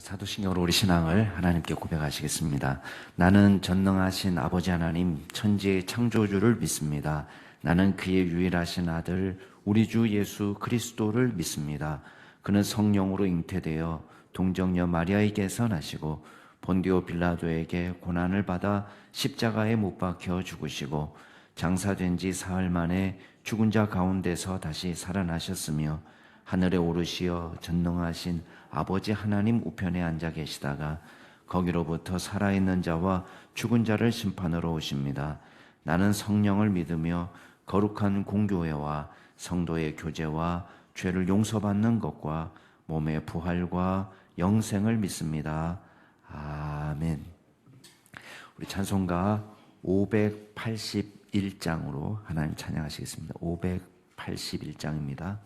사도신경으로 우리 신앙을 하나님께 고백하시겠습니다. 나는 전능하신 아버지 하나님 천지의 창조주를 믿습니다. 나는 그의 유일하신 아들 우리 주 예수 그리스도를 믿습니다. 그는 성령으로 잉태되어 동정녀 마리아에게서 나시고 본디오 빌라도에게 고난을 받아 십자가에 못 박혀 죽으시고 장사된 지 사흘 만에 죽은 자 가운데서 다시 살아나셨으며 하늘에 오르시어 전능하신 아버지 하나님 우편에 앉아 계시다가 거기로부터 살아있는 자와 죽은 자를 심판으로 오십니다. 나는 성령을 믿으며 거룩한 공교회와 성도의 교제와 죄를 용서받는 것과 몸의 부활과 영생을 믿습니다. 아멘. 우리 찬송가 581장으로 하나님 찬양하시겠습니다. 581장입니다.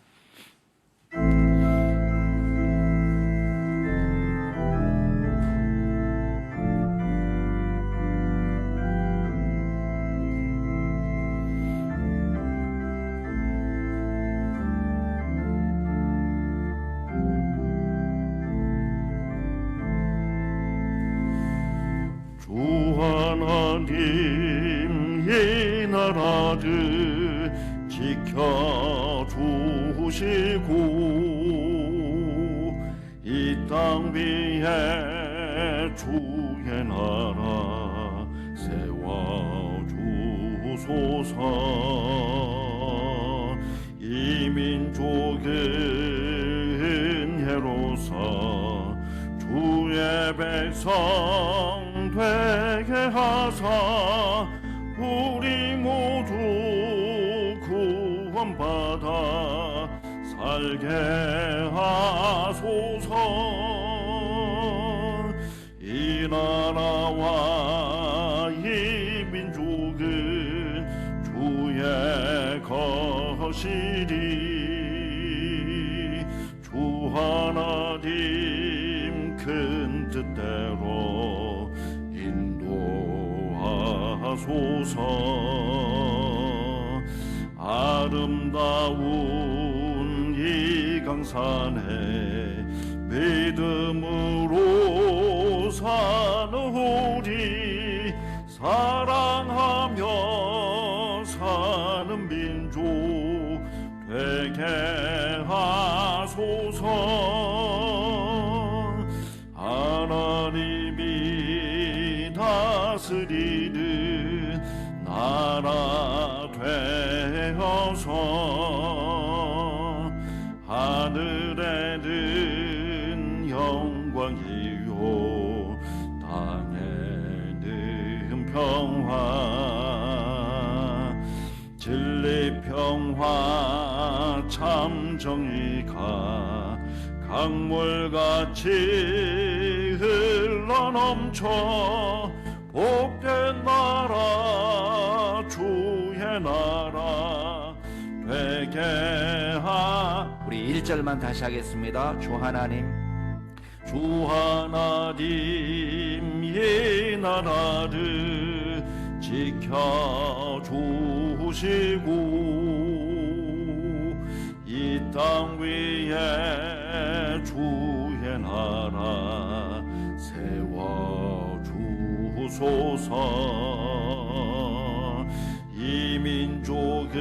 하나님 이 나라를 지켜주시고 이 땅 위에 주의 나라 세워주소서. 이 민족은 은혜로서 주의 백성 되게 하사 우리 모두 구원받아 살게 하소서. 이 나라와 이 민족은 주의 것이리 주 하나님 큰 뜻대로 인도하소서. 아름다운 이 강산에 믿음으로 사는 우리 사랑하며 사는 민족 되게 하소서. 하나님이 다스리는 나라 되어서 하늘에는 영광이요 땅에는 평화 진리 평화 참 정의가 강물같이 흘러넘쳐 복된 나라 주의 나라 되게 우리 1절만 다시 하겠습니다. 주 하나님 이 나라를 지켜주시고 이 땅 위에 주의 나라 세워주소서. 이 민족은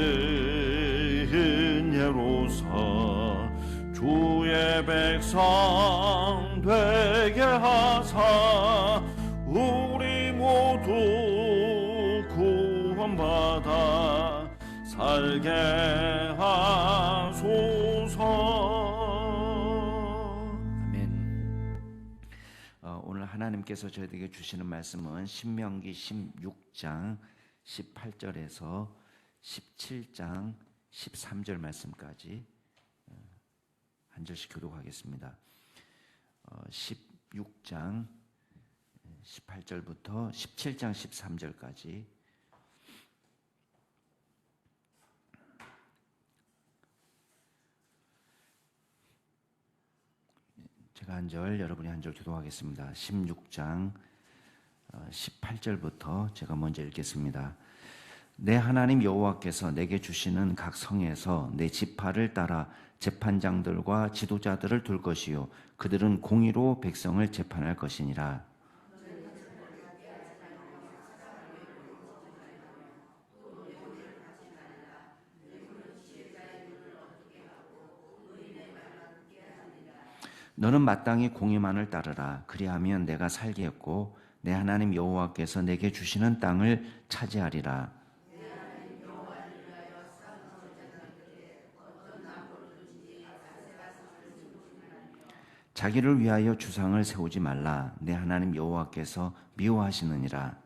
은혜로서 주의 백성 되게 하사 우리 모두 구원받아 살게 하소서. 아멘. 오늘 하나님께서 저희에게 주시는 말씀은 신명기 16장 18절에서 17장 13절 말씀까지 한 절씩 교독하겠습니다. 16장 18절부터 17장 13절까지 제가 한 절, 여러분이 한 절 교독하겠습니다. 16장 18절부터 제가 먼저 읽겠습니다. 내 하나님 여호와께서 내게 주시는 각 성에서 내 지파를 따라 재판장들과 지도자들을 둘 것이요 그들은 공의로 백성을 재판할 것이니라. 너는 마땅히 공의만을 따르라. 그리하면 내가 살겠고 내 하나님 여호와께서 내게 주시는 땅을 차지하리라. 자기를 위하여 주상을 세우지 말라. 내 하나님 여호와께서 미워하시느니라.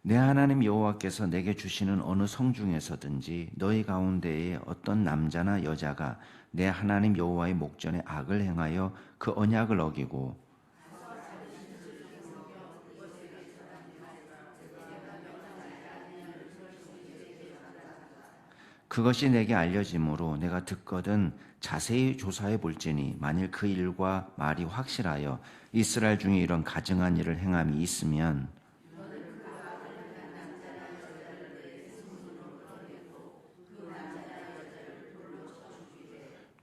내 하나님 여호와께서 내게 주시는 어느 성 중에서든지 너희 가운데에 어떤 남자나 여자가 내 하나님 여호와의 목전에 악을 행하여 그 언약을 어기고 그것이 내게 알려짐으로 내가 듣거든 자세히 조사해 볼지니 만일 그 일과 말이 확실하여 이스라엘 중에 이런 가증한 일을 행함이 있으면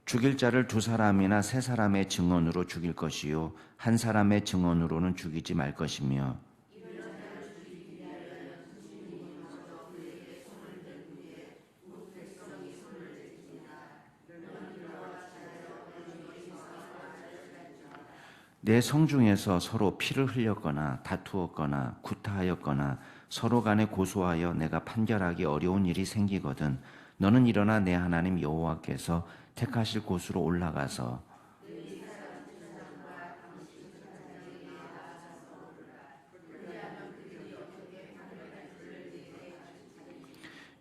죽일 자를 두 사람이나 세 사람의 증언으로 죽일 것이요 한 사람의 증언으로는 죽이지 말 것이며 내 성 중에서 서로 피를 흘렸거나 다투었거나 구타하였거나 서로 간에 고소하여 내가 판결하기 어려운 일이 생기거든 너는 일어나 내 하나님 여호와께서 택하실 곳으로 올라가서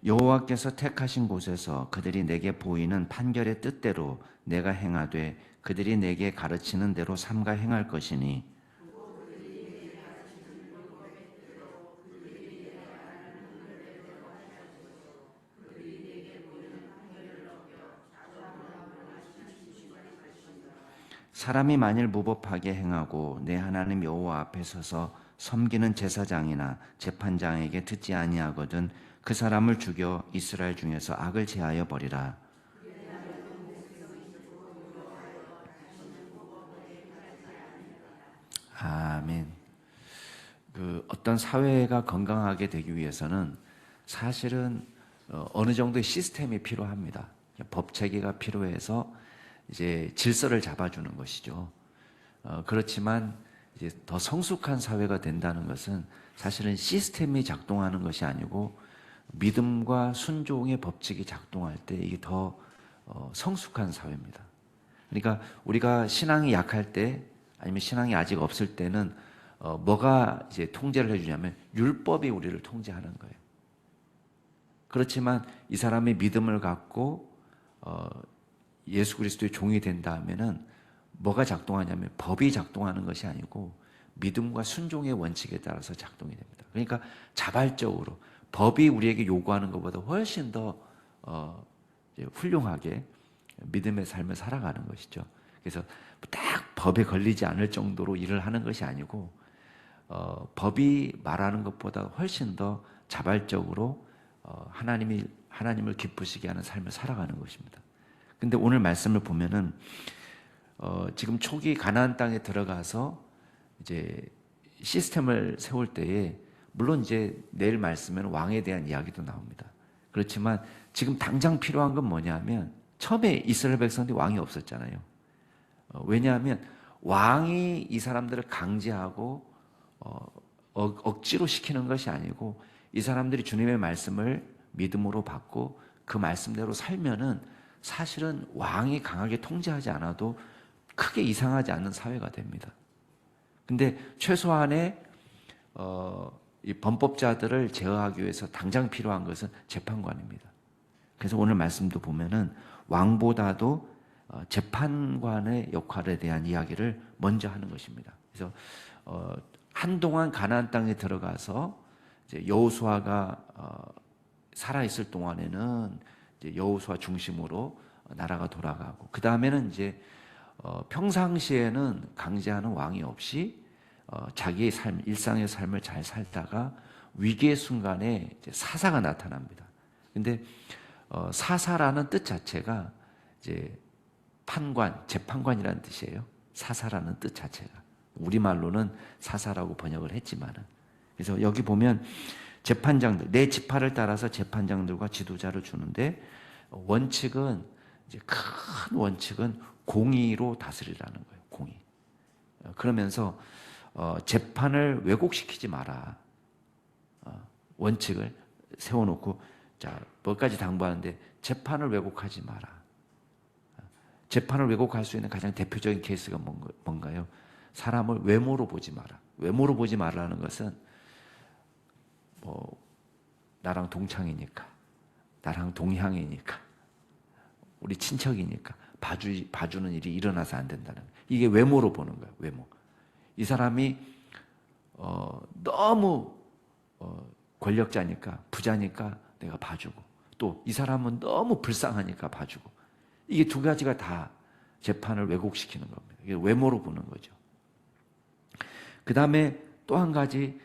여호와께서 택하신 곳에서 그들이 내게 보이는 판결의 뜻대로 내가 행하되 그들이 내게 가르치는 대로 삼가 행할 것이니 사람이 만일 무법하게 행하고 내 하나님 여호와 앞에 서서 섬기는 제사장이나 재판장에게 듣지 아니하거든 그 사람을 죽여 이스라엘 중에서 악을 제하여 버리라. 아멘. 어떤 사회가 건강하게 되기 위해서는 사실은 어느 정도의 시스템이 필요합니다. 법 체계가 필요해서 이제 질서를 잡아주는 것이죠. 그렇지만 이제 더 성숙한 사회가 된다는 것은 사실은 시스템이 작동하는 것이 아니고 믿음과 순종의 법칙이 작동할 때 이게 더 성숙한 사회입니다. 그러니까 우리가 신앙이 약할 때 아니면 신앙이 아직 없을 때는 뭐가 이제 통제를 해주냐면 율법이 우리를 통제하는 거예요. 그렇지만 이 사람의 믿음을 갖고 예수 그리스도의 종이 된다 하면은 뭐가 작동하냐면 법이 작동하는 것이 아니고 믿음과 순종의 원칙에 따라서 작동이 됩니다. 그러니까 자발적으로 법이 우리에게 요구하는 것보다 훨씬 더 훌륭하게 믿음의 삶을 살아가는 것이죠. 그래서 딱 법에 걸리지 않을 정도로 일을 하는 것이 아니고 법이 말하는 것보다 훨씬 더 자발적으로 하나님을 기쁘시게 하는 삶을 살아가는 것입니다. 근데 오늘 말씀을 보면은 지금 초기 가나안 땅에 들어가서 이제 시스템을 세울 때에 물론 이제 내일 말씀에는 왕에 대한 이야기도 나옵니다. 그렇지만 지금 당장 필요한 건 뭐냐면 처음에 이스라엘 백성들이 왕이 없었잖아요. 왜냐하면 왕이 이 사람들을 강제하고 억지로 시키는 것이 아니고 이 사람들이 주님의 말씀을 믿음으로 받고 그 말씀대로 살면은 사실은 왕이 강하게 통제하지 않아도 크게 이상하지 않는 사회가 됩니다. 근데 최소한의 이 범법자들을 제어하기 위해서 당장 필요한 것은 재판관입니다. 그래서 오늘 말씀도 보면은 왕보다도 재판관의 역할에 대한 이야기를 먼저 하는 것입니다. 그래서 한동안 가나안 땅에 들어가서 이제 여호수아가 살아 있을 동안에는 이제 여호수아 중심으로 나라가 돌아가고, 그 다음에는 이제 평상시에는 강제하는 왕이 없이 자기의 삶, 일상의 삶을 잘 살다가 위기의 순간에 이제 사사가 나타납니다. 근데 사사라는 뜻 자체가 이제 판관, 재판관이라는 뜻이에요. 사사라는 뜻 자체가. 우리말로는 사사라고 번역을 했지만은. 그래서 여기 보면 재판장들, 내 지파를 따라서 재판장들과 지도자를 주는데, 원칙은 이제 큰 원칙은 공의로 다스리라는 거예요. 공의. 그러면서 재판을 왜곡시키지 마라. 원칙을 세워놓고, 자, 뭐까지 당부하는데, 재판을 왜곡하지 마라. 재판을 왜곡할 수 있는 가장 대표적인 케이스가 뭔가요? 사람을 외모로 보지 마라. 외모로 보지 말라는 것은 나랑 동창이니까, 나랑 동향이니까, 우리 친척이니까 봐주는 일이 일어나서 안 된다는 거예요. 이게 외모로 보는 거예요. 외모. 이 사람이 너무 권력자니까, 부자니까 내가 봐주고, 또 이 사람은 너무 불쌍하니까 봐주고, 이게 두 가지가 다 재판을 왜곡시키는 겁니다. 이게 외모로 보는 거죠. 그 다음에 또 한 가지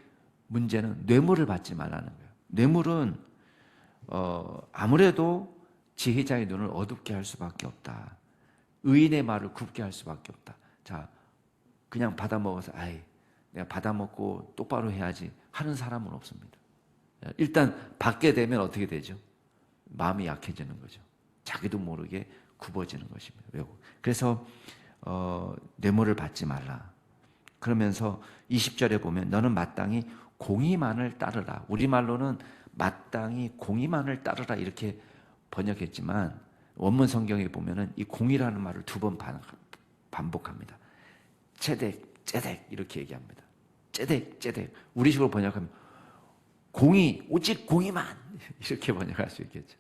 문제는 뇌물을 받지 말라는 거예요. 뇌물은 아무래도 지혜자의 눈을 어둡게 할 수밖에 없다. 의인의 말을 굽게 할 수밖에 없다. 자, 그냥 받아먹어서 내가 받아먹고 똑바로 해야지 하는 사람은 없습니다. 일단 받게 되면 어떻게 되죠? 마음이 약해지는 거죠. 자기도 모르게 굽어지는 것입니다. 왜곡. 그래서 뇌물을 받지 말라. 그러면서 20절에 보면 너는 마땅히 공의만을 따르라. 우리말로는 마땅히 공의만을 따르라 이렇게 번역했지만, 원문 성경에 보면은 이 공의라는 말을 2번 반복합니다. 째덱, 째덱 이렇게 얘기합니다. 째덱, 째덱. 우리식으로 번역하면 공의, 오직 공의만 이렇게 번역할 수 있겠죠.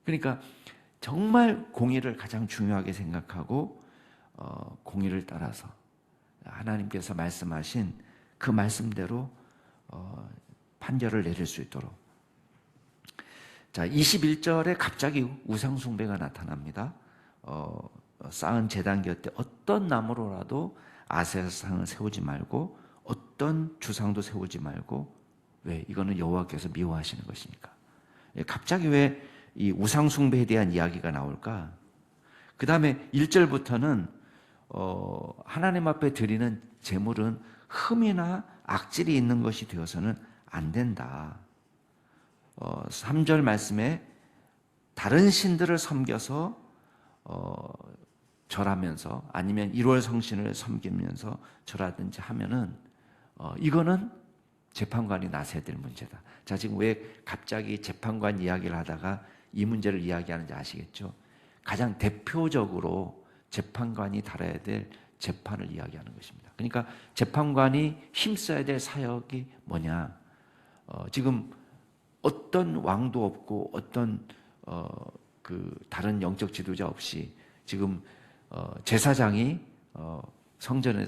그러니까 정말 공의를 가장 중요하게 생각하고 공의를 따라서 하나님께서 말씀하신 그 말씀대로 판결을 내릴 수 있도록. 자, 21절에 갑자기 우상 숭배가 나타납니다. 쌓은 제단 곁에 어떤 나무로라도 아세라상을 세우지 말고 어떤 주상도 세우지 말고. 왜? 이거는 여호와께서 미워하시는 것이니까. 갑자기 왜 이 우상 숭배에 대한 이야기가 나올까? 그 다음에 1절부터는 하나님 앞에 드리는 제물은 흠이나 악질이 있는 것이 되어서는 안 된다. 3절 말씀에 다른 신들을 섬겨서 절하면서, 아니면 1월 성신을 섬기면서 절하든지 하면은 이거는 재판관이 나서야 될 문제다. 자, 지금 왜 갑자기 재판관 이야기를 하다가 이 문제를 이야기하는지 아시겠죠? 가장 대표적으로 재판관이 다뤄야 될 재판을 이야기하는 것입니다. 그러니까 재판관이 힘써야 될 사역이 뭐냐? 지금 어떤 왕도 없고 어떤 그 다른 영적 지도자 없이 지금 제사장이 성전에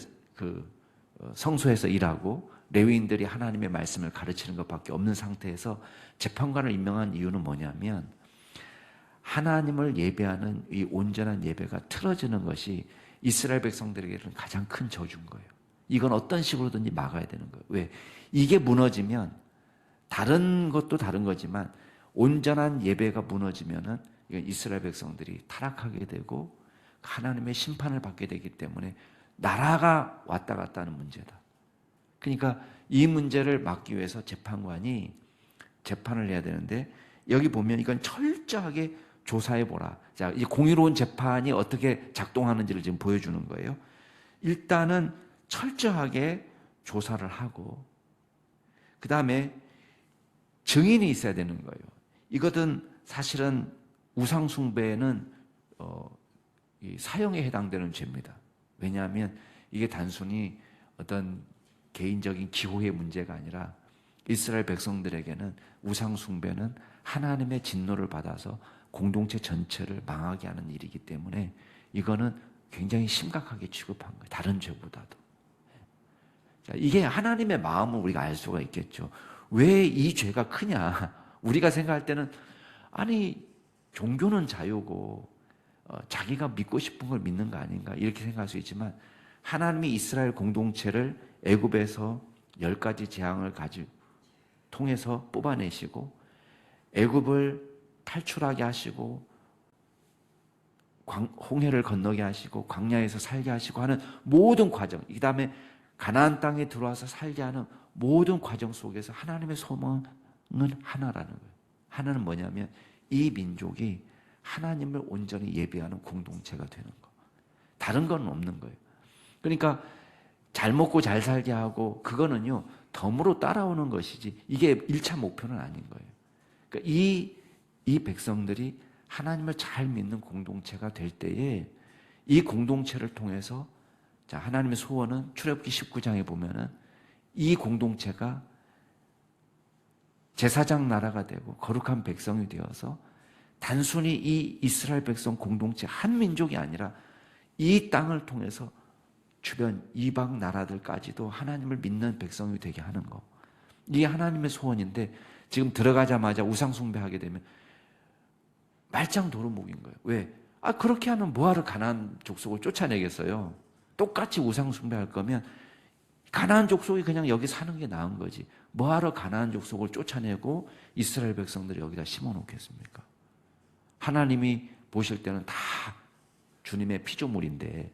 성소에서 일하고 레위인들이 하나님의 말씀을 가르치는 것밖에 없는 상태에서 재판관을 임명한 이유는 뭐냐면, 하나님을 예배하는 이 온전한 예배가 틀어지는 것이 이스라엘 백성들에게는 가장 큰 저주인 거예요. 이건 어떤 식으로든지 막아야 되는 거예요. 왜? 이게 무너지면, 다른 것도 다른 거지만 온전한 예배가 무너지면은 이건 이스라엘 백성들이 타락하게 되고 하나님의 심판을 받게 되기 때문에 나라가 왔다 갔다 하는 문제다. 그러니까 이 문제를 막기 위해서 재판관이 재판을 해야 되는데, 여기 보면 이건 철저하게 조사해 보라. 자, 이 공의로운 재판이 어떻게 작동하는지를 지금 보여주는 거예요. 일단은 철저하게 조사를 하고, 그 다음에 증인이 있어야 되는 거예요. 이것은 사실은 우상숭배는 사형에 해당되는 죄입니다. 왜냐하면 이게 단순히 어떤 개인적인 기호의 문제가 아니라 이스라엘 백성들에게는 우상숭배는 하나님의 진노를 받아서 공동체 전체를 망하게 하는 일이기 때문에 이거는 굉장히 심각하게 취급한 거예요. 다른 죄보다도. 자, 이게 하나님의 마음을 우리가 알 수가 있겠죠. 왜 이 죄가 크냐? 우리가 생각할 때는 아니 종교는 자유고 자기가 믿고 싶은 걸 믿는 거 아닌가 이렇게 생각할 수 있지만 하나님이 이스라엘 공동체를 애굽에서 10가지 재앙을 통해서 뽑아내시고 애굽을 탈출하게 하시고 홍해를 건너게 하시고 광야에서 살게 하시고 하는 모든 과정, 그 다음에 가나안 땅에 들어와서 살게 하는 모든 과정 속에서 하나님의 소망은 하나라는 거예요. 하나는 뭐냐면 이 민족이 하나님을 온전히 예배하는 공동체가 되는 거. 다른 건 없는 거예요. 그러니까 잘 먹고 잘 살게 하고 그거는요 덤으로 따라오는 것이지 이게 1차 목표는 아닌 거예요. 그러니까 이 백성들이 하나님을 잘 믿는 공동체가 될 때에 이 공동체를 통해서 자, 하나님의 소원은 출애굽기 19장에 보면은 이 공동체가 제사장 나라가 되고 거룩한 백성이 되어서 단순히 이 이스라엘 백성 공동체 한 민족이 아니라 이 땅을 통해서 주변 이방 나라들까지도 하나님을 믿는 백성이 되게 하는 거. 이게 하나님의 소원인데 지금 들어가자마자 우상 숭배하게 되면 말짱 도루묵인 거예요. 왜? 그렇게 하면 뭐하러 가나안 족속을 쫓아내겠어요? 똑같이 우상 숭배할 거면 가나안 족속이 그냥 여기 사는 게 나은 거지. 뭐하러 가나안 족속을 쫓아내고 이스라엘 백성들이 여기다 심어놓겠습니까? 하나님이 보실 때는 다 주님의 피조물인데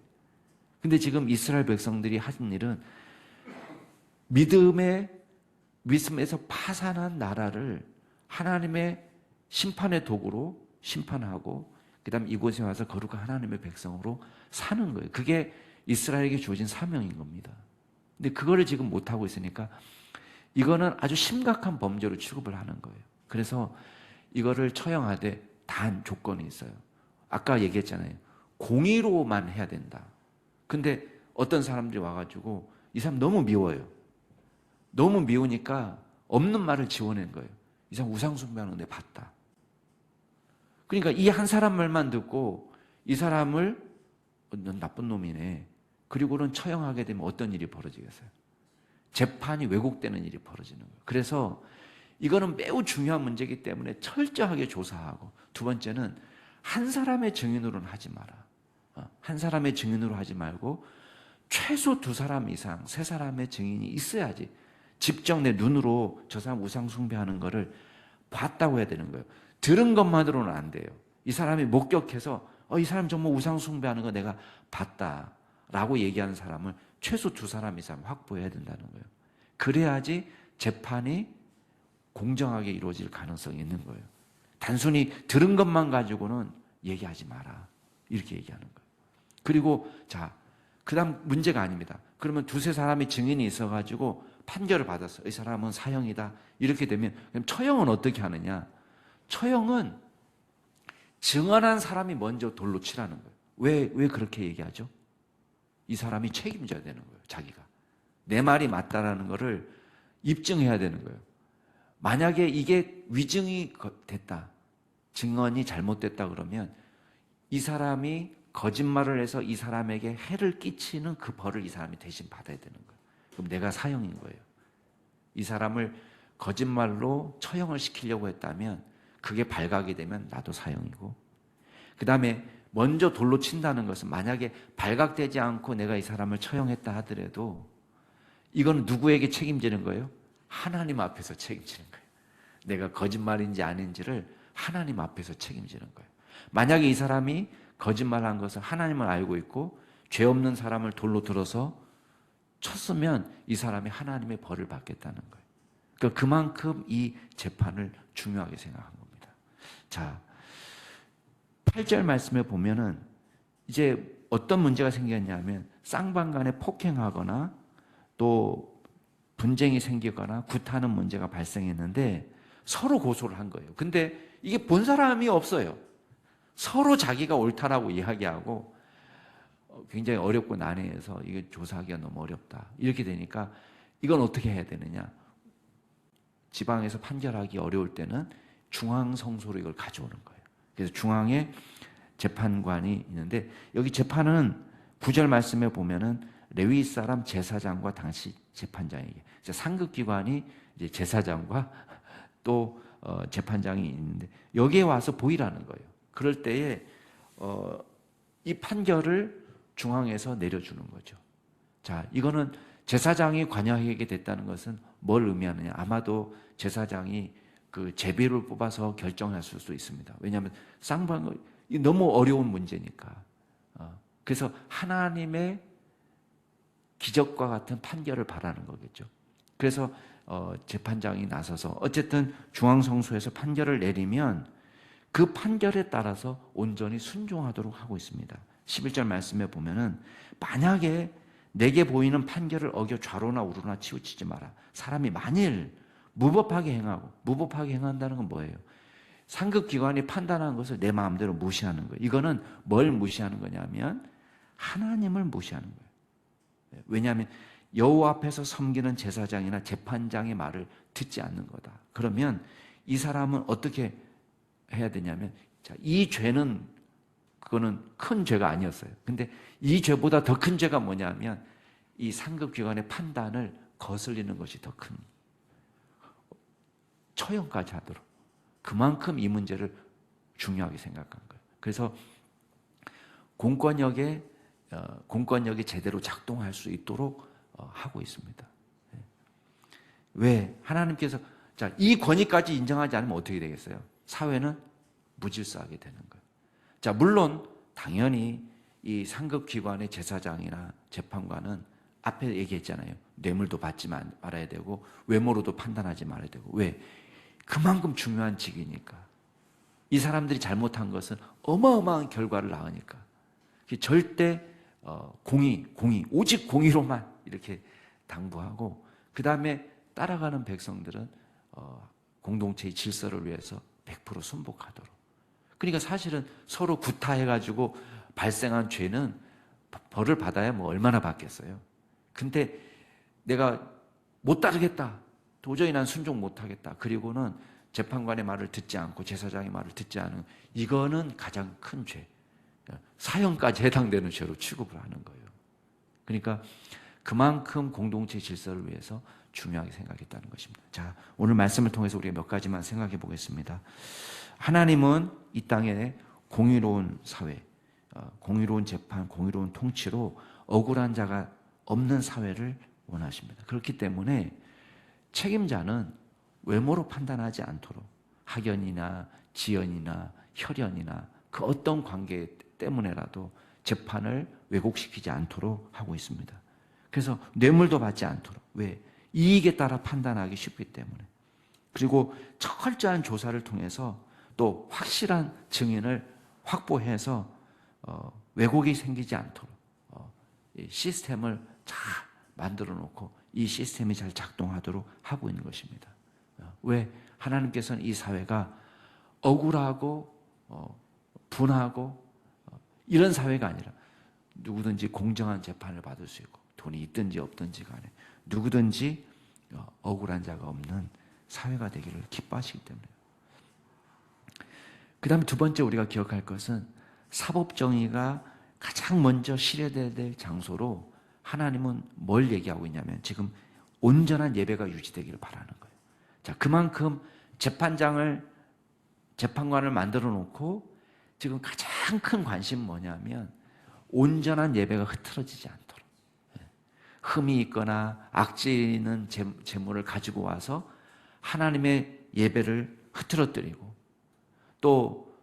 근데 지금 이스라엘 백성들이 하신 일은 믿음에서 파산한 나라를 하나님의 심판의 도구로 심판하고 그 다음 이곳에 와서 거룩한 하나님의 백성으로 사는 거예요. 그게 이스라엘에게 주어진 사명인 겁니다. 근데 그거를 지금 못하고 있으니까 이거는 아주 심각한 범죄로 취급을 하는 거예요. 그래서 이거를 처형하되 단 조건이 있어요. 아까 얘기했잖아요. 공의로만 해야 된다. 근데 어떤 사람들이 와가지고 이 사람 너무 미워요. 너무 미우니까 없는 말을 지어낸 거예요. 이 사람 우상숭배하는데 봤다. 그러니까 이 한 사람 말만 듣고 이 사람을 넌 나쁜 놈이네. 그리고는 처형하게 되면 어떤 일이 벌어지겠어요? 재판이 왜곡되는 일이 벌어지는 거예요. 그래서 이거는 매우 중요한 문제이기 때문에 철저하게 조사하고 두 번째는 한 사람의 증인으로는 하지 마라. 한 사람의 증인으로 하지 말고 최소 2사람 이상, 3사람의 증인이 있어야지 직접 내 눈으로 저 사람 우상 숭배하는 거를 봤다고 해야 되는 거예요. 들은 것만으로는 안 돼요. 이 사람이 목격해서 이 사람 정말 우상 숭배하는 거 내가 봤다라고 얘기하는 사람을 최소 2사람 이상 확보해야 된다는 거예요. 그래야지 재판이 공정하게 이루어질 가능성이 있는 거예요. 단순히 들은 것만 가지고는 얘기하지 마라. 이렇게 얘기하는 거예요. 그리고 자, 그 다음 문제가 아닙니다. 그러면 2-3사람이 증인이 있어가지고 판결을 받았어. 이 사람은 사형이다. 이렇게 되면 그럼 처형은 어떻게 하느냐? 처형은 증언한 사람이 먼저 돌로 치라는 거예요. 왜 그렇게 얘기하죠? 이 사람이 책임져야 되는 거예요. 자기가. 내 말이 맞다라는 거를 입증해야 되는 거예요. 만약에 이게 위증이 됐다. 증언이 잘못됐다 그러면 이 사람이 거짓말을 해서 이 사람에게 해를 끼치는 그 벌을 이 사람이 대신 받아야 되는 거예요. 그럼 내가 사형인 거예요. 이 사람을 거짓말로 처형을 시키려고 했다면 그게 발각이 되면 나도 사형이고 그 다음에 먼저 돌로 친다는 것은 만약에 발각되지 않고 내가 이 사람을 처형했다 하더라도 이건 누구에게 책임지는 거예요? 하나님 앞에서 책임지는 거예요. 내가 거짓말인지 아닌지를 하나님 앞에서 책임지는 거예요. 만약에 이 사람이 거짓말한 것을 하나님을 알고 있고 죄 없는 사람을 돌로 들어서 쳤으면 이 사람이 하나님의 벌을 받겠다는 거예요. 그러니까 그만큼 이 재판을 중요하게 생각한 겁니다. 자, 8절 말씀에 보면은 이제 어떤 문제가 생겼냐면 쌍방간에 폭행하거나 또 분쟁이 생기거나 구타하는 문제가 발생했는데 서로 고소를 한 거예요. 근데 이게 본 사람이 없어요. 서로 자기가 옳다라고 이야기하고 굉장히 어렵고 난해해서 이게 조사하기가 너무 어렵다. 이렇게 되니까 이건 어떻게 해야 되느냐. 지방에서 판결하기 어려울 때는 중앙성소로 이걸 가져오는 거예요. 그래서 중앙에 재판관이 있는데 여기 재판은 9절 말씀에 보면은 레위 사람 제사장과 당시 재판장에게 상급기관이 이제 제사장과 또 재판장이 있는데 여기에 와서 보이라는 거예요. 그럴 때에 이 판결을 중앙에서 내려주는 거죠. 자, 이거는 제사장이 관여하게 됐다는 것은 뭘 의미하느냐? 아마도 제사장이 그 제비를 뽑아서 결정했을 수도 있습니다. 왜냐하면 쌍방이 너무 어려운 문제니까. 그래서 하나님의 기적과 같은 판결을 바라는 거겠죠. 그래서 재판장이 나서서 어쨌든 중앙성소에서 판결을 내리면 그 판결에 따라서 온전히 순종하도록 하고 있습니다. 11절 말씀에 보면은 만약에 내게 보이는 판결을 어겨 좌로나 우로나 치우치지 마라. 사람이 만일 무법하게 행한다는 건 뭐예요? 상급기관이 판단한 것을 내 마음대로 무시하는 거예요. 이거는 뭘 무시하는 거냐면 하나님을 무시하는 거예요. 왜냐하면 여호와 앞에서 섬기는 제사장이나 재판장의 말을 듣지 않는 거다. 그러면 이 사람은 어떻게 해야 되냐면, 자, 이 죄는 그거는 큰 죄가 아니었어요. 근데 이 죄보다 더 큰 죄가 뭐냐면 이 상급기관의 판단을 거슬리는 것이 더 큰, 처형까지 하도록, 그만큼 이 문제를 중요하게 생각한 거예요. 그래서 공권력이 제대로 작동할 수 있도록 하고 있습니다. 왜? 하나님께서, 자, 이 권위까지 인정하지 않으면 어떻게 되겠어요? 사회는 무질서하게 되는 거예요. 자, 물론 당연히 이 상급기관의 제사장이나 재판관은 앞에 얘기했잖아요. 뇌물도 받지 말아야 되고 외모로도 판단하지 말아야 되고. 왜? 그만큼 중요한 직이니까. 이 사람들이 잘못한 것은 어마어마한 결과를 낳으니까. 절대 공의, 오직 공의로만 이렇게 당부하고, 그 다음에 따라가는 백성들은 공동체의 질서를 위해서 100% 순복하도록. 그러니까 사실은 서로 구타해가지고 발생한 죄는 벌을 받아야 뭐 얼마나 받겠어요. 근데 내가 못 따르겠다, 도저히 난 순종 못하겠다, 그리고는 재판관의 말을 듣지 않고 제사장의 말을 듣지 않은, 이거는 가장 큰 죄, 사형까지 해당되는 죄로 취급을 하는 거예요. 그러니까 그만큼 공동체 질서를 위해서 중요하게 생각했다는 것입니다. 자, 오늘 말씀을 통해서 우리가 몇 가지만 생각해 보겠습니다. 하나님은 이 땅에 공의로운 사회, 공의로운 재판, 공의로운 통치로 억울한 자가 없는 사회를 원하십니다. 그렇기 때문에 책임자는 외모로 판단하지 않도록 학연이나 지연이나 혈연이나 그 어떤 관계 때문에라도 재판을 왜곡시키지 않도록 하고 있습니다. 그래서 뇌물도 받지 않도록. 왜? 이익에 따라 판단하기 쉽기 때문에. 그리고 철저한 조사를 통해서 또 확실한 증인을 확보해서 왜곡이 생기지 않도록 이 시스템을 잘 만들어 놓고 이 시스템이 잘 작동하도록 하고 있는 것입니다. 왜? 하나님께서는 이 사회가 억울하고 분하고 이런 사회가 아니라 누구든지 공정한 재판을 받을 수 있고 돈이 있든지 없든지 간에 누구든지 억울한 자가 없는 사회가 되기를 기뻐하시기 때문에. 그 다음에 두 번째 우리가 기억할 것은 사법정의가 가장 먼저 실현돼야 될 장소로 하나님은 뭘 얘기하고 있냐면 지금 온전한 예배가 유지되기를 바라는 거예요. 자, 그만큼 재판관을 만들어 놓고 지금 가장 큰 관심은 뭐냐면 온전한 예배가 흐트러지지 않도록, 흠이 있거나 악재 있는 재물을 가지고 와서 하나님의 예배를 흐트러뜨리고 또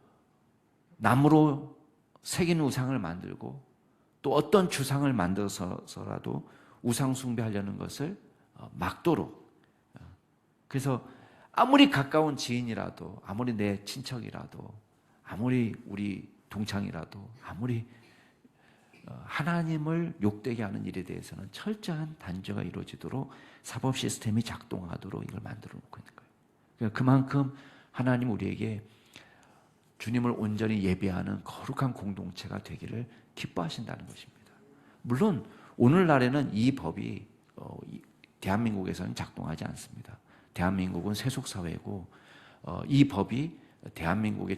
나무로 새긴 우상을 만들고 또 어떤 주상을 만들어서라도 우상 숭배하려는 것을 막도록. 그래서 아무리 가까운 지인이라도, 아무리 내 친척이라도, 아무리 우리 동창이라도, 아무리 하나님을 욕되게 하는 일에 대해서는 철저한 단죄가 이루어지도록 사법 시스템이 작동하도록 이걸 만들어 놓고 있는 거예요. 그러니까 그만큼 하나님 우리에게 주님을 온전히 예배하는 거룩한 공동체가 되기를 기뻐하신다는 것입니다. 물론 오늘날에는 이 법이 대한민국에서는 작동하지 않습니다. 대한민국은 세속사회고 이 법이 대한민국에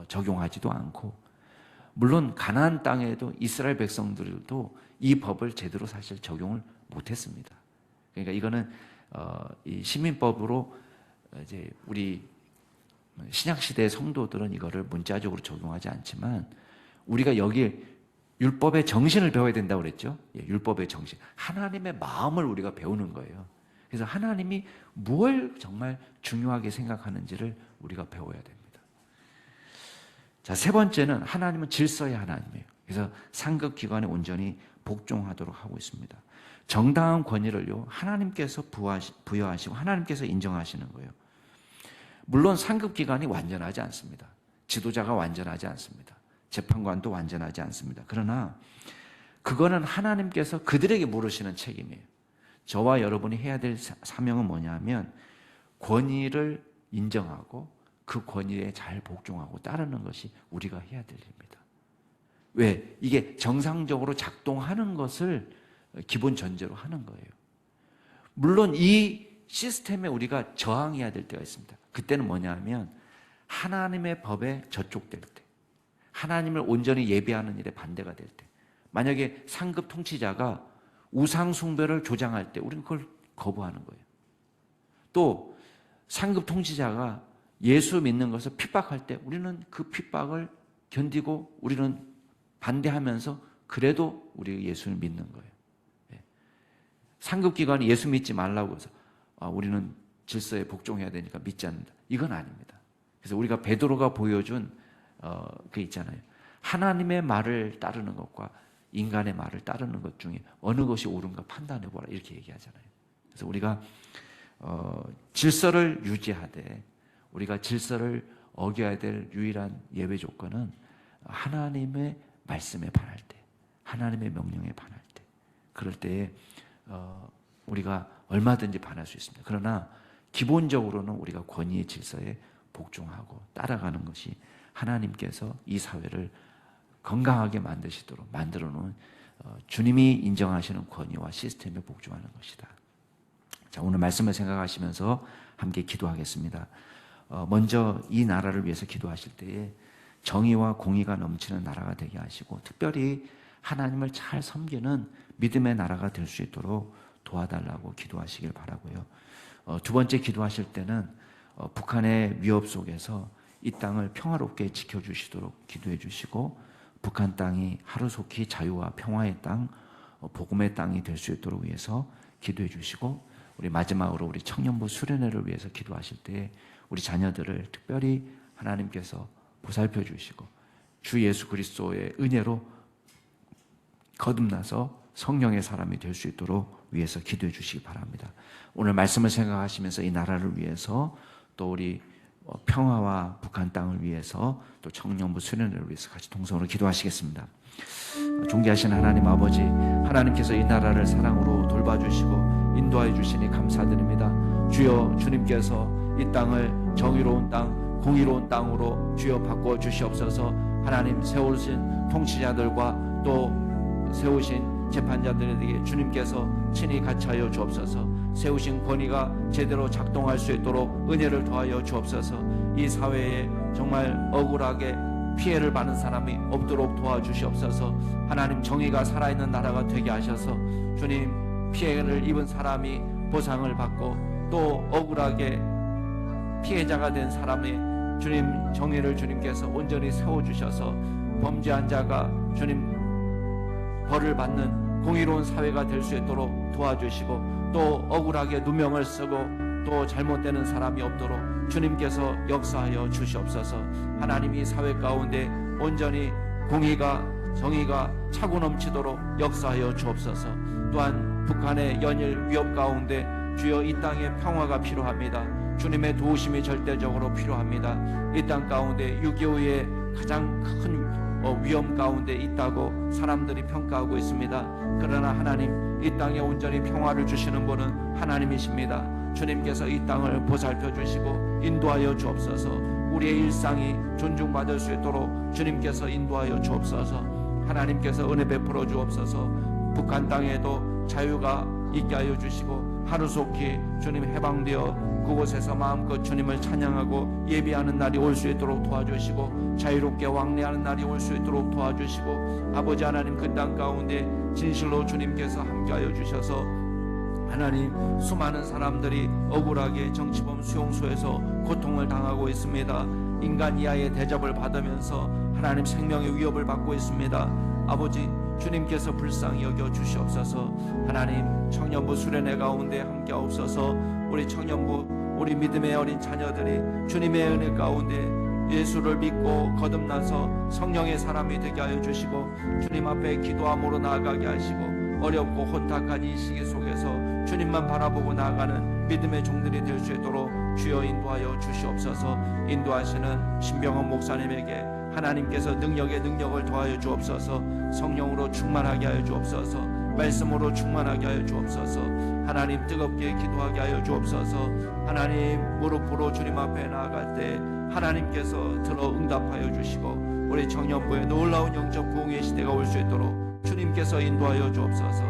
적용하지도 않고, 물론 가나안 땅에도 이스라엘 백성들도 이 법을 제대로 사실 적용을 못했습니다. 그러니까 이거는 이 시민법으로 이제 우리 신약시대의 성도들은 이거를 문자적으로 적용하지 않지만 우리가 여기 율법의 정신을 배워야 된다고 그랬죠. 율법의 정신, 하나님의 마음을 우리가 배우는 거예요. 그래서 하나님이 뭘 정말 중요하게 생각하는지를 우리가 배워야 됩니다. 자, 세 번째는 하나님은 질서의 하나님이에요. 그래서 상급기관에 온전히 복종하도록 하고 있습니다. 정당한 권위를요, 하나님께서 부여하시고 하나님께서 인정하시는 거예요. 물론 상급기관이 완전하지 않습니다. 지도자가 완전하지 않습니다. 재판관도 완전하지 않습니다. 그러나 그거는 하나님께서 그들에게 물으시는 책임이에요. 저와 여러분이 해야 될 사명은 뭐냐면 권위를 인정하고 그 권위에 잘 복종하고 따르는 것이 우리가 해야 될 일입니다. 왜? 이게 정상적으로 작동하는 것을 기본 전제로 하는 거예요. 물론 이 시스템에 우리가 저항해야 될 때가 있습니다. 그때는 뭐냐면 하나님의 법에 저촉될 때, 하나님을 온전히 예배하는 일에 반대가 될 때, 만약에 상급 통치자가 우상 숭배를 조장할 때 우리는 그걸 거부하는 거예요. 또 상급 통치자가 예수 믿는 것을 핍박할 때 우리는 그 핍박을 견디고 우리는 반대하면서 그래도 우리 예수를 믿는 거예요. 상급기관이 예수 믿지 말라고 해서 우리는 질서에 복종해야 되니까 믿지 않는다. 이건 아닙니다. 그래서 우리가 베드로가 보여준 그 있잖아요. 하나님의 말을 따르는 것과 인간의 말을 따르는 것 중에 어느 것이 옳은가 판단해보라 이렇게 얘기하잖아요. 그래서 우리가 질서를 유지하되 우리가 질서를 어겨야 될 유일한 예외 조건은 하나님의 말씀에 반할 때, 하나님의 명령에 반할 때, 그럴 때에 우리가 얼마든지 반할 수 있습니다. 그러나 기본적으로는 우리가 권위의 질서에 복종하고 따라가는 것이 하나님께서 이 사회를 건강하게 만드시도록 만들어 놓은 주님이 인정하시는 권위와 시스템에 복종하는 것이다. 자, 오늘 말씀을 생각하시면서 함께 기도하겠습니다. 먼저 이 나라를 위해서 기도하실 때에 정의와 공의가 넘치는 나라가 되게 하시고 특별히 하나님을 잘 섬기는 믿음의 나라가 될 수 있도록 도와달라고 기도하시길 바라고요. 두 번째 기도하실 때는 북한의 위협 속에서 이 땅을 평화롭게 지켜주시도록 기도해 주시고 북한 땅이 하루속히 자유와 평화의 땅, 복음의 땅이 될 수 있도록 위해서 기도해 주시고 우리 마지막으로 우리 청년부 수련회를 위해서 기도하실 때 우리 자녀들을 특별히 하나님께서 보살펴 주시고 주 예수 그리스도의 은혜로 거듭나서 성령의 사람이 될 수 있도록 위해서 기도해 주시기 바랍니다. 오늘 말씀을 생각하시면서 이 나라를 위해서 또 우리 평화와 북한 땅을 위해서 또 청년부 수련회를 위해서 같이 동성으로 기도하시겠습니다. 존귀하신 하나님 아버지, 하나님께서 이 나라를 사랑으로 돌봐주시고 인도하여 주시니 감사드립니다. 주여, 주님께서 이 땅을 정의로운 땅, 공의로운 땅으로 주여 바꿔 주시옵소서. 하나님 세우신 통치자들과 또 세우신 재판자들에게 주님께서 친히 같이하여 주옵소서. 세우신 권위가 제대로 작동할 수 있도록 은혜를 더하여 주옵소서. 이 사회에 정말 억울하게 피해를 받는 사람이 없도록 도와주시옵소서. 하나님 정의가 살아있는 나라가 되게 하셔서 주님 피해를 입은 사람이 보상을 받고 또 억울하게 피해자가 된 사람이 주님 정의를 주님께서 온전히 세워주셔서 범죄한 자가 주님 벌을 받는 공의로운 사회가 될 수 있도록 도와주시고 또 억울하게 누명을 쓰고 또 잘못되는 사람이 없도록 주님께서 역사하여 주시옵소서. 하나님 이 사회 가운데 온전히 공의가 정의가 차고 넘치도록 역사하여 주옵소서. 또한 북한의 연일 위협 가운데 주여 이 땅에 평화가 필요합니다. 주님의 도우심이 절대적으로 필요합니다. 이 땅 가운데 6.25의 가장 큰 위험 가운데 있다고 사람들이 평가하고 있습니다. 그러나 하나님 이 땅에 온전히 평화를 주시는 분은 하나님이십니다. 주님께서 이 땅을 보살펴 주시고 인도하여 주옵소서. 우리의 일상이 존중받을 수 있도록 주님께서 인도하여 주옵소서. 하나님께서 은혜 베풀어 주옵소서. 북한 땅에도 자유가 있게 하여 주시고 하루속히 주님 해방되어 그곳에서 마음껏 주님을 찬양하고 예배하는 날이 올 수 있도록 도와주시고 자유롭게 왕래하는 날이 올 수 있도록 도와주시고 아버지 하나님 그 땅 가운데 진실로 주님께서 함께하여 주셔서 하나님, 수많은 사람들이 억울하게 정치범 수용소에서 고통을 당하고 있습니다. 인간 이하의 대접을 받으면서 하나님 생명의 위협을 받고 있습니다. 아버지, 주님께서 불쌍히 여겨 주시옵소서. 하나님, 청년부 수련회 가운데 함께 하옵소서. 우리 청년부, 우리 믿음의 어린 자녀들이 주님의 은혜 가운데 예수를 믿고 거듭나서 성령의 사람이 되게 하여 주시고, 주님 앞에 기도함으로 나아가게 하시고, 어렵고 혼탁한 이 시기 속에서 주님만 바라보고 나아가는 믿음의 종들이 될 수 있도록 주여 인도하여 주시옵소서. 인도하시는 신병헌 목사님에게 하나님께서 능력의 능력을 더하여 주옵소서. 성령으로 충만하게 하여 주옵소서. 말씀으로 충만하게 하여 주옵소서. 하나님, 뜨겁게 기도하게 하여 주옵소서. 하나님, 무릎으로 주님 앞에 나아갈 때 하나님께서 들어 응답하여 주시고, 우리 청년부에 놀라운 영적 부흥의 시대가 올 수 있도록 주님께서 인도하여 주옵소서.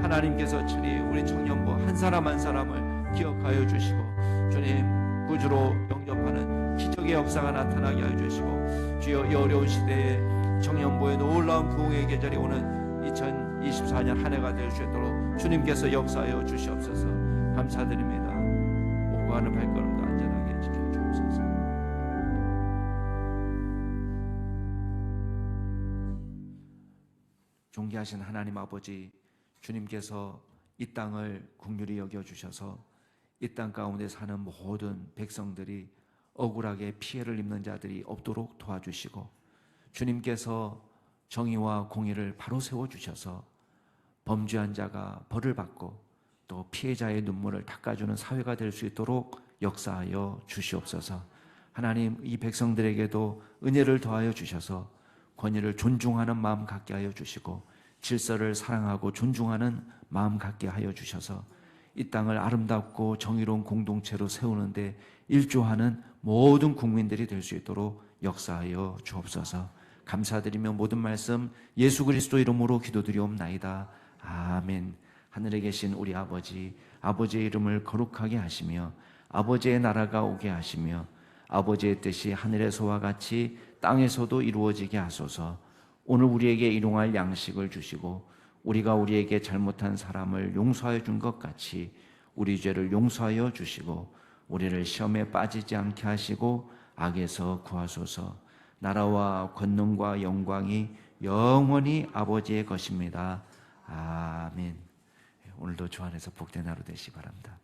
하나님께서 친히 우리 청년부 한 사람 한 사람을 기억하여 주시고, 주님, 구주로 영접하는 기적의 역사가 나타나게 하여 주시고, 주여 이 어려운 시대에 청년부에 놀라운 부흥의 계절이 오는 2024년 한 해가 될 수 있도록 주님께서 역사하여 주시옵소서. 감사드립니다. 오고 가는 발걸음도 안전하게 지켜주옵소서. 존귀하신 하나님 아버지, 주님께서 이 땅을 긍휼히 여겨주셔서 이 땅 가운데 사는 모든 백성들이 억울하게 피해를 입는 자들이 없도록 도와주시고, 주님께서 정의와 공의를 바로 세워주셔서 범죄한 자가 벌을 받고 또 피해자의 눈물을 닦아주는 사회가 될 수 있도록 역사하여 주시옵소서. 하나님, 이 백성들에게도 은혜를 더하여 주셔서 권위를 존중하는 마음 갖게 하여 주시고, 질서를 사랑하고 존중하는 마음 갖게 하여 주셔서 이 땅을 아름답고 정의로운 공동체로 세우는데 일조하는 모든 국민들이 될 수 있도록 역사하여 주옵소서. 감사드리며 모든 말씀 예수 그리스도 이름으로 기도드리옵나이다. 아멘. 하늘에 계신 우리 아버지, 아버지의 이름을 거룩하게 하시며 아버지의 나라가 오게 하시며 아버지의 뜻이 하늘에서와 같이 땅에서도 이루어지게 하소서. 오늘 우리에게 일용할 양식을 주시고 우리가 우리에게 잘못한 사람을 용서하여 준 것 같이 우리 죄를 용서하여 주시고 우리를 시험에 빠지지 않게 하시고 악에서 구하소서. 나라와 권능과 영광이 영원히 아버지의 것입니다. 아멘. 오늘도 주 안에서 복된 하루 되시기 바랍니다.